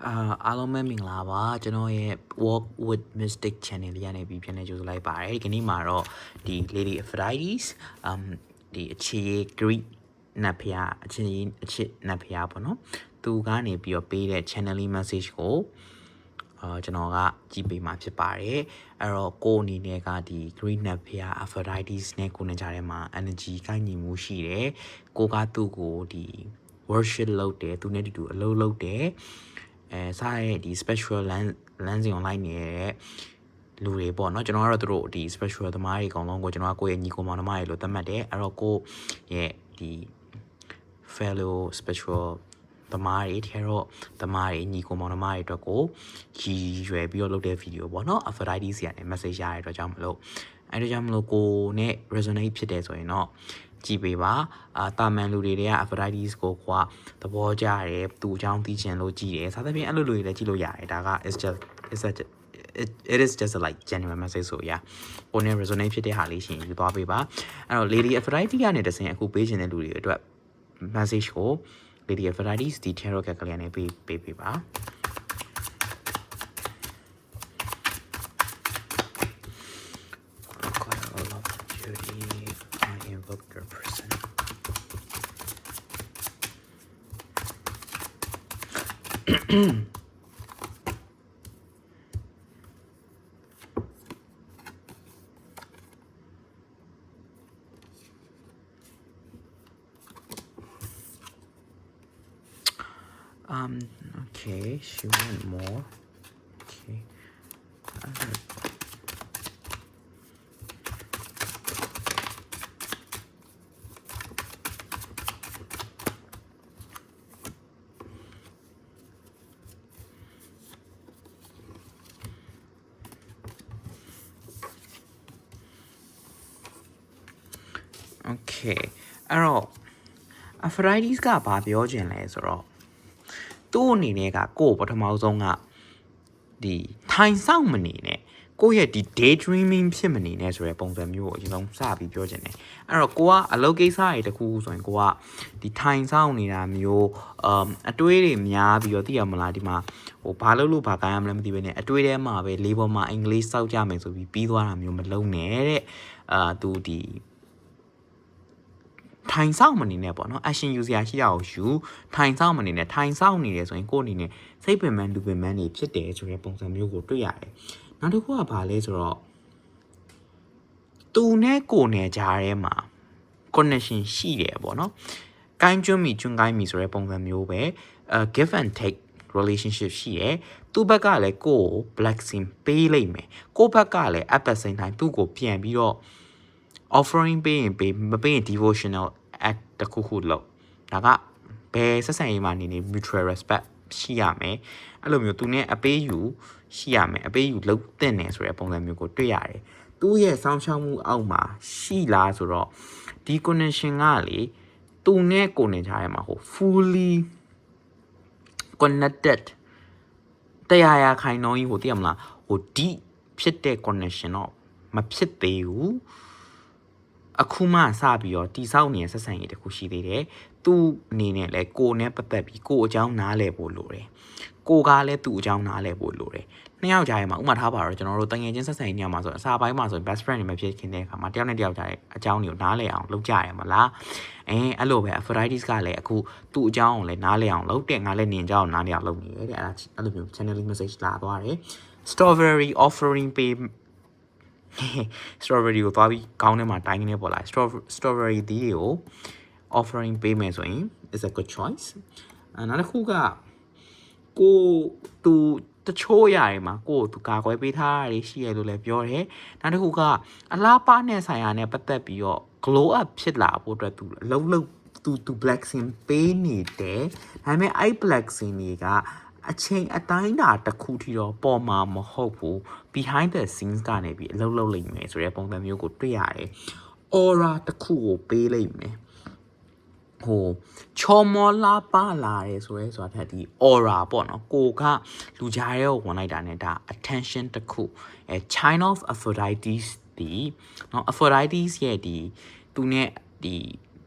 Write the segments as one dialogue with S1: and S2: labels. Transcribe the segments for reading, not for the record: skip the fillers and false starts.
S1: အားလုံးပဲမင်္ဂလာပါကျွန်တော်ရဲ့ Walk with Mystic Channel လေးကနေပြီးပြန်နေကြိုဆိုလိုက်ပါတယ်ဒီနေ့မှာတော့ဒီ Lady Aphrodite ဒီအခြေ Greek နတ်ဖျားအချစ်နတ်ဖျားပေါ့နော်သူကနေပြီးတော့ပေးတဲ့ channeling message ကိုကျွန်တော်ကကြည့်ပေးမှာဖြစ်ပါတယ်အဲ့တော့ကိုအနေနဲ့ကဒီ Greek နတ်ဖျား Aphrodite နဲ့ကိုနေကြတဲ့မှာ energy ကိုင်းညီမှုရှိတယ်ကိုကသူ့ကိုဒီ worship လုပ်တယ်သူနဲ့တူအလုပ်လုပ်တယ်စားရဲ့ဒီ special လမ်းစဉ် online နေတဲ့လူတွေပေါ့เนาะကျွန်တော်ကတော့သူတို့ဒီ special သမားတွေအကုန်လုံးကိုကျွန်တော်ကကိုယ့်ရဲ့ညီကိုမောင်နှမတွေလို့သတ်မှတ်တယ်အဲ့တော့ကိုရဲ့ဒီ fellow special သမားတွေထဲတော့သမားတွေညီကိုမောင်နှမတွေအတွက်ကိုရည်ရွယ်ပြီးတော့လုပ်တဲ့ video ပေါ့เนาะ Aphrodite စီကနေ message ရတဲ့အတွက်ကြောင့်မလို့အဲ့ဒါကြောင့်မလို့ကိုနဲ့ resonate ဖြစ်တယ်ဆိုရင်တော့ကြည့်ပေးပါတာမန်လူတွေတွေက Aphrodite ကိုကသဘောကျတယ်သူအကြောင်းသိချင်လို့ကြည့်တယ်စသဖြင့်အဲ့လိုလူတွေလည်းကြည့်လို့ရတယ်ဒါက it is just like genuine message ဆိုရကိုနဲ့ resonate ဖြစ်တဲ့ဟာလေးရှင်ယူသွားပေးပါအဲ့တော့ Lady Aphrodite ကနေတစင်အခုပေးချင်တဲ့လူတွေအတွက် message ကို Lady Aphrodite ဒီ tarot card ကလေးနဲ့ပေးပါyour person okay she want more okay okay အဲ့တော့ Aphrodite ကဘာပြောချင်လဲဆိုတော့သူ့အနေနဲ့ကကိုယ်ပထမဆုံးကဒီထိုင်ဆောင်မနေနဲ့ကိုယ့်ရဲ့ဒီ daydreaming ဖြစ်မနေနဲ့ဆိုတဲ့ပုံစံမျိုးကိုအရင်ဆုံးစပြီးပြောချင်တယ်အဲ့တော့ကိုကအလုပ်ကိစ္စတွေတခုဆိုရင်ကိုကဒီထိုင်ဆောင်နေတာမျိုးအတွေးတွေများပြီးတော့သိရမလားဒီမှာဟိုဘာလုပ်လို့ဘာကိုင်းရမလဲမသိဘဲနဲ့အတွေးထဲမှာပဲလေးပေါ်မှာအင်္ဂလိပ်စောက်ကြမယ်ဆိုပြီးပြီးသွားတာမျိုးမလုပ်နဲ့တဲ့သူဒီထိုင်ဆောင်မနေနဲ့ပေါ့နော် action ယူစရာရှိရအောင်ယူထိုင်ဆောင်မနေနဲ့ထိုင်ဆောင်နေတယ်ဆိုရင်ကိုယ့်အနေနဲ့စိတ်ပင်ပန်းလူပင်ပန်းနေဖြစ်တယ်ဆိုတဲ့ပုံစံမျိုးကိုတွေ့ရတယ်နောက်တစ်ခုကဘာလဲဆိုတော့သူနဲ့ကိုယ်နဲ့ကြားထဲမှာ connection ရှိတယ်ပေါ့နော်ကိုင်းကျွန်းမိကျွန်းကိုင်းမိဆိုတဲ့ပုံစံမျိုးပဲgive and take relationship ရှိရယ်သူ့ဘက်ကလည်းကိုယ်ကို blessing ပေးလိုက်မယ်ကိုယ့်ဘက်ကလည်း at the same time သူ့ကိုပြန်ပြီးတော့offering ပေးရင်ပေးမပေးရင် devotional act တခုခုလုပ်ဒါကဘယ်ဆက်ဆံရေးမှာနေ mutual respect ရှိရမယ်အဲ့လိုမျိုးသူနဲ့အပေးယူရှိရမယ်အပေးယူလုပ်တဲ့နေဆိုတဲ့ပုံစံမျိုးကိုတွေ့ရတယ်သူ့ရဲ့စောင့်ရှောက်မှုအောက်မှာရှိလားဆိုတော့ဒီ connection ကလေသူနဲ့ကိုယ်နဲ့ကြားထဲမှာဟို fully connected တရားရခိုင်နှုန်းကြီးဟိုသိရမလားဟို deep ဖြစ်တဲ့ connection တော့မဖြစ်သေးဘူးအခုမှစပြီးတော့တိဆောက်နေတဲ့ဆက်ဆံရေးတခုရှိသေးတယ်သူ့အနေနဲ့လည်းကိုယ်နဲ့ပတ်သက်ပြီးကိုယ်အကြောင်းနားလည်ဖို့လိုတယ်ကိုကလည်းသူ့အကြောင်းနားလည်ဖို့လိုတယ်နှစ်ယောက်ကြားထဲမှာဥမာထားပါတော့ကျွန်တော်တို့တငယ်ချင်းဆက်ဆံရေးညမှာဆိုအစာပိုင်းမှာဆို best friend တွေမဖြစ်ခင်တဲ့အခါမှာတယောက်နဲ့တယောက်ကြားတဲ့အကြောင်းတွေကိုနားလည်အောင်လုပ်ကြရမှာလားအဲ့လိုပဲ Aphrodite ကလည်းအခုသူ့အကြောင်းကိုလည်းနားလည်အောင်လုပ်တဲ့ငါလည်းနင်အကြောင်းကိုနားလည်အောင်လုပ်နေတယ်တဲ့အဲ့လိုမျိုး channeling message လာသွားတယ် strawberry offering pay strawberry ကိုသွားပြီးခေါင်းထဲမှာတိုင်းနေပေါ်လာ strawberry သီးတွေကို offering ပေးမယ်ဆိုရင် is a good choice နောက်တစ်ခုကကိုသူတချို့ຢာတွေမှာကိုသူကာကွယ်ပေးထားတာရှိရလို့လည်းပြောတယ်နောက်တစ်ခုကအလားပါနဲ့ဆိုင်ရာနဲ့ပတ်သက်ပြီးတော့ glow up ဖြစ်လာဖို့အတွက်သူအလုံးလုံးသူ blessing ပေးနေတယ်ဒါပေမဲ့အဲ့ blessing တွေကအချိန်အတိုင်းတာတစ်ခုထိတော့ပေါ်မှာမဟုတ်ဘူး behind the scenes ကနေပြီးအလုပ်လုပ်လိုက်မယ်ဆိုတဲ့ပုံစံမျိုးကိုတွေ့ရတယ် aura တစ်ခုကိုပေးလိုက်မယ်ဟိုချောမောလာပါလာရဲဆိုတာထက်ဒီ aura ပေါ့နော်ကိုကလူကြားရဲကိုဝင်လိုက်တာ ਨੇ ဒါ attention တစ်ခုChina of Aphrodite ဒီเนาะ Aphrodite ရဲ့ဒီသူနဲ့ဒီ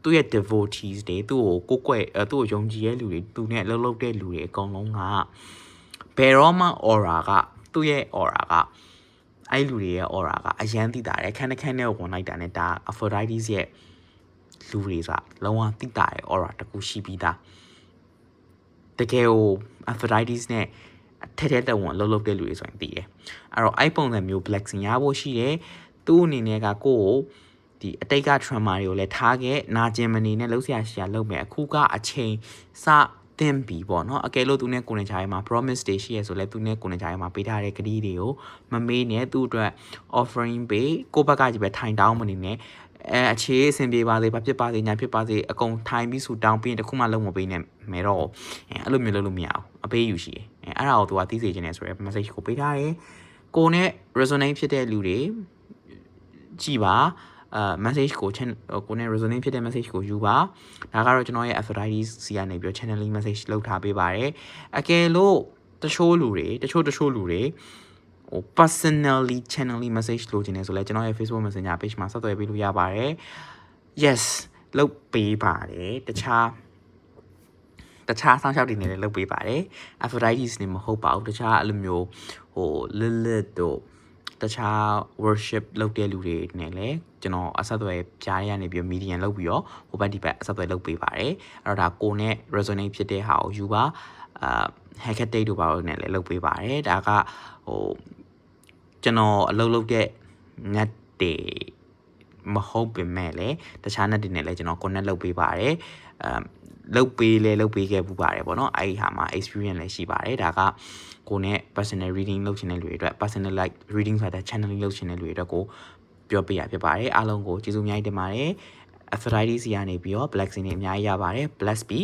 S1: သူ့ရဲ့ devotees တွေသူ့ကိုကိုယ်ကွယ်သူ့ကိုယုံကြည်တဲ့လူတွေသူနဲ့လှုပ်လှုပ်တဲ့လူတွေအကုန်လုံးက ဘယ်တော့မှ aura ကသူ့ရဲ့ aura ကအဲ့လူတွေရဲ့ aura ကအရန်သိတာတယ်ခန်းတစ်ခန်းနဲ့ဝင်လိုက်တာနဲ့ဒါ Aphrodite ရဲ့လူတွေဆိုလုံးဝသိတာတယ် aura တကူရှိပြီးသားတကယ်ကို Aphrodite နဲ့ထဲထဲတက်ဝင်လှုပ်လှုပ်တဲ့လူတွေဆိုရင်သိတယ်အဲ့တော့အဲ့ပုံစံမျိုး blessing ရဖို့ရှိတယ်သူ့အနေနဲ့ကကိုယ့်ကိုဒီအတိတ်က trauma တွေကိုလည်းထားခဲ့နာကျင်မနေနဲ့လှုပ်ရှားရှာလုပ်မယ်အခုကအချိန်စတင်ပြီပေါ့နော်အကယ်လို့သူနဲ့ကိုယ်နဲ့ကြားထဲမှာ promise တွေရှိရဆိုလဲသူနဲ့ကိုယ်နဲ့ကြားထဲမှာပေးထားတဲ့ကတိတွေကိုမမေးနဲ့သူ့အတွက် offering ပေးကိုယ့်ဘက်ကကြီးပဲထိုင်တောင်းမနေနဲ့အခြေအဆင်ပြေပါစေဘာဖြစ်ပါစေညာဖြစ်ပါစေအကုန်ထိုင်ပြီးဆူတောင်းပြီးတခုမှလုံးမပေးနဲ့မဲတော့အဲ့လိုမျိုးလုပ်လို့မရအောင်အပေးယူရှိတယ်အဲ့ဒါကိုသူကသိစေချင်တယ်ဆိုရဲ message ကိုပေးထားတယ်ကိုနဲ့ resonate ဖြစ်တဲ့လူတွေကြည်ပါmessage ကိုနဲ့ resonate ဖြစ်တဲ့ message ကိုယူပါဒါကတော့ကျွန်တော်ရဲ့ Aphrodite စီကနေပြီး channeling message လုပ်ထားပေးပါတယ်အကယ်လို့တချို့လူတွေဟို personally channeling message လို့ခြင်းနေဆိုလဲကျွန်တော်ရဲ့ Facebook Messenger page မှာဆက်သွယ်ပေးလို့ရပါတယ် yes လုပ်ပေးပါတယ်တခြားဆောင်းလျှောက်တွေနဲ့လည်းလုပ်ပေးပါတယ် Aphrodite နဲ့မဟုတ်ပါဘူးတခြားအဲ့လိုမျိုးဟို Lilith တို့တခြား worship လုပ်တဲ့လူတွေနဲ့လည်းကျွန်တော်အဆက်အသွယ်ကြားရနေပြီး medium လုပ်ပြီးတော့ဟိုဘက်ဒီဘက်အဆက်အသွယ်လုပ်ပေးပါတယ်အဲ့တော့ဒါကိုနဲ့ resonate ဖြစ်တဲ့ဟာကိုယူပါhacker date တို့ပါလို့နဲ့လည်းလုပ်ပေးပါတယ်ဒါကဟိုကျွန်တော်အလုပ်လုပ်တဲ့ net တွေမဟုတ်ပေမဲ့လည်းတခြား net တွေနဲ့လည်းကျွန်တော် connect လုပ်ပေးပါတယ်လုပ်ပေးခဲ့ပူပါတယ်ပေါ့နော်အဲ့ဒီဟာမှာ experience လည်းရှိပါတယ်ဒါကကိုနဲ့ personal reading လုပ်ချင်တဲ့လူတွေအတွက် personal like reading ဆိုတာ channeling လုပ်ချင်တဲ့လူတွေအတွက်ကိုပြောပြရဖြစ်ပါတယ်အားလုံးကိုကျေးဇူးအများကြီးတင်ပါတယ် Aphrodite စီကနေပြီးတော့ blessing တွေအများကြီးရပါတယ် bless be